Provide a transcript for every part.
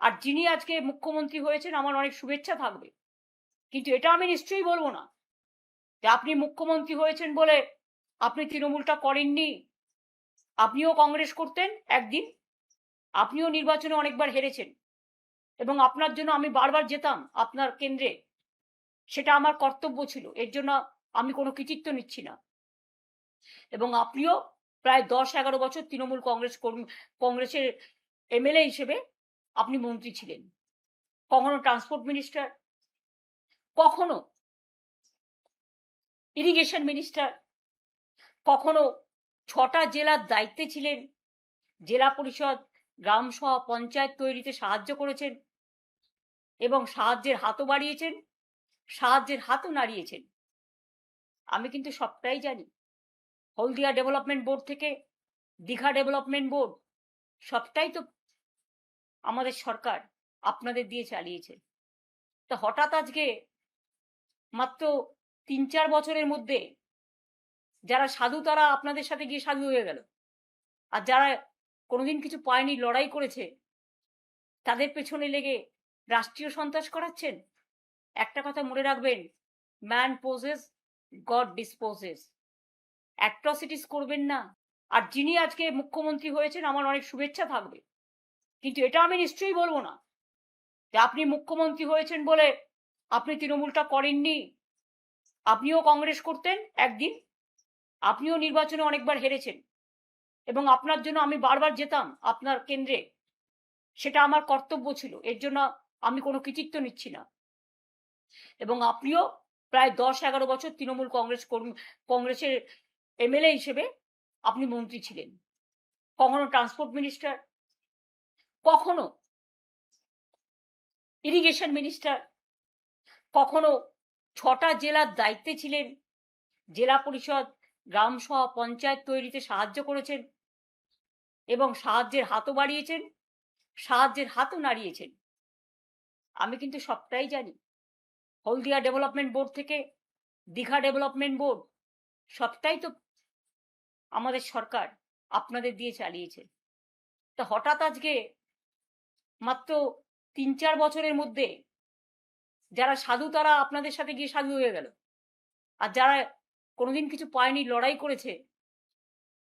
আর যিনি আজকে মুখ্যমন্ত্রী হয়েছেন আমার অনেক শুভেচ্ছা থাকবে, কিন্তু এটা আমি নিশ্চয়ই বলবো না যে আপনি মুখ্যমন্ত্রী হয়েছেন বলে আপনি তৃণমূলটা করেননি। আপনিও কংগ্রেস করতেন একদিন, আপনিও নির্বাচনে অনেকবার হেরেছেন এবং আপনার জন্য আমি বারবার যেতাম আপনার কেন্দ্রে। সেটা আমার কর্তব্য ছিল, এর জন্য আমি কোনো কৃতিত্ব নিচ্ছি না। এবং আপনিও প্রায় 10-11 বছর তৃণমূল কংগ্রেসের এমএলএ হিসেবে আপনি মন্ত্রী ছিলেন। কখনো ট্রান্সপোর্ট মিনিস্টার, কখনো ইরিগেশন মিনিস্টার, কখনো 6টা জেলার দায়িত্বে ছিলেন। জেলা পরিষদ, গ্রাম সভা, পঞ্চায়েত তৈরিতে সাহায্য করেছেন এবং সাহায্যের হাতও বাড়িয়েছেন, সাহায্যের হাতও নাড়িয়েছেন। আমি কিন্তু সবটাই জানি। হলদিয়া ডেভেলপমেন্ট বোর্ড থেকে দীঘা ডেভেলপমেন্ট বোর্ড, সবটাই তো আমাদের সরকার আপনাদের দিয়ে চালিয়েছে। তো হঠাৎ আজকে মাত্র 3-4 বছরের মধ্যে যারা সাধু তারা আপনাদের সাথে গিয়ে সাধু হয়ে গেল, আর যারা কোনোদিন কিছু পায়নি, লড়াই করেছে, তাদের পেছনে লেগে রাষ্ট্রীয় সন্ত্রাস করাচ্ছেন। একটা কথা মনে রাখবেন, man poses, god disposes. Atrocities করবেন না। আর যিনি আজকে মুখ্যমন্ত্রী হয়েছেন আমার অনেক শুভেচ্ছা থাকবে, কিন্তু এটা আমি নিশ্চয়ই বলবো না যে আপনি মুখ্যমন্ত্রী হয়েছেন বলে আপনি তৃণমূলটা করেননি। আপনিও কংগ্রেস করতেন একদিন, আপনিও নির্বাচনে অনেকবার হেরেছেন এবং আপনার জন্য আমি বারবার যেতাম আপনার কেন্দ্রে। সেটা আমার কর্তব্য ছিল, এর জন্য আমি কোনো কৃতিত্ব নিচ্ছি না। এবং আপনিও প্রায় 10-11 বছর তৃণমূল কংগ্রেসের এমএলএ হিসেবে আপনি মন্ত্রী ছিলেন। কখনো ট্রান্সপোর্ট মিনিস্টার, কখনো ইরিগেশন মিনিস্টার, কখনো 6টা জেলার দায়িত্বে ছিলেন। জেলা পরিষদ, গ্রাম সভা, পঞ্চায়েত তৈরিতে সাহায্য করেছেন এবং সাহায্যের হাতও বাড়িয়েছেন, সাহায্যের হাতও নাড়িয়েছেন। আমি কিন্তু সবটাই জানি। হলদিয়া ডেভেলপমেন্ট বোর্ড থেকে দীঘা ডেভেলপমেন্ট বোর্ড, সবটাই তো আমাদের সরকার আপনাদের দিয়ে চালিয়েছে। তো হঠাৎ আজকে মাত্র 3-4 বছরের মধ্যে যারা সাধু তারা আপনাদের সাথে গিয়ে সাধু হয়ে গেল, আর যারা কোনোদিন কিছু পায়নি, লড়াই করেছে,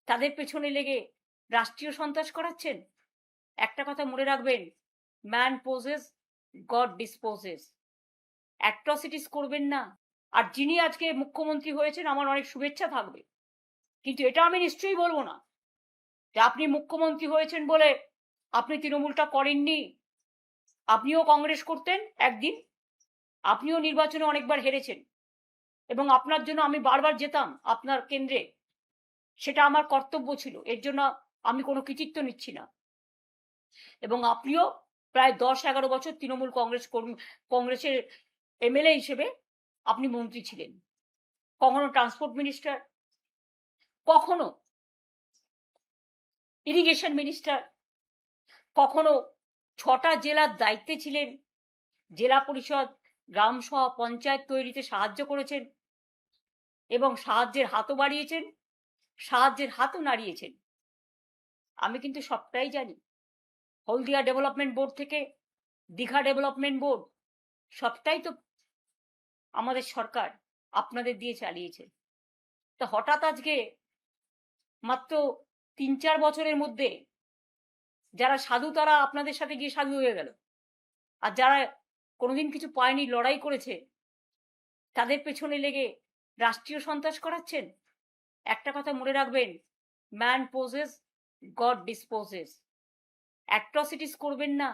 তাদের পেছনে লেগে রাষ্ট্রীয় সন্ত্রাস করাচ্ছেন। একটা কথা মনে রাখবেন, man poses, god disposes. Atrocities করবেন না। আর যিনি আজকে মুখ্যমন্ত্রী হয়েছেন আমার অনেক শুভেচ্ছা থাকবে, কিন্তু এটা আমি নিশ্চয়ই বলবো না যে আপনি মুখ্যমন্ত্রী হয়েছেন বলে আপনি তৃণমূলটা করেননি। আপনিও কংগ্রেস করতেন একদিন, আপনিও নির্বাচনে অনেকবার হেরেছেন এবং আপনার জন্য আমি বারবার যেতাম আপনার কেন্দ্রে। সেটা আমার কর্তব্য ছিল, এর জন্য আমি কোনো কৃতিত্ব নিচ্ছি না। এবং আপনিও প্রায় 10-11 বছর তৃণমূল কংগ্রেসের এমএলএ হিসেবে আপনি মন্ত্রী ছিলেন। কখনো ট্রান্সপোর্ট মিনিস্টার, কখনো ইরিগেশন মিনিস্টার, কখনো 6টা জেলার দায়িত্বে ছিলেন। জেলা পরিষদ, গ্রাম সভা, পঞ্চায়েত তৈরিতে সাহায্য করেছেন এবং সাহায্যের হাতও বাড়িয়েছেন, সাহায্যের হাতও নাড়িয়েছেন। আমি কিন্তু সবটাই জানি। হলদিয়া ডেভেলপমেন্ট বোর্ড থেকে দীঘা ডেভেলপমেন্ট বোর্ড, সবটাই তো আমাদের সরকার আপনাদের দিয়ে চালিয়েছে। তো হঠাৎ আজকে মাত্র 3-4 বছরের মধ্যে যারা সাধু তারা আপনাদের সাথে গিয়ে সাধু হয়ে গেল, আর যারা কোনোদিন কিছু পায়নি, লড়াই করেছে, তাদের পেছনে লেগে রাষ্ট্রীয় সন্ত্রাস করাচ্ছেন। একটা কথা মনে রাখবেন, man poses, god disposes. Atrocities করবেন না।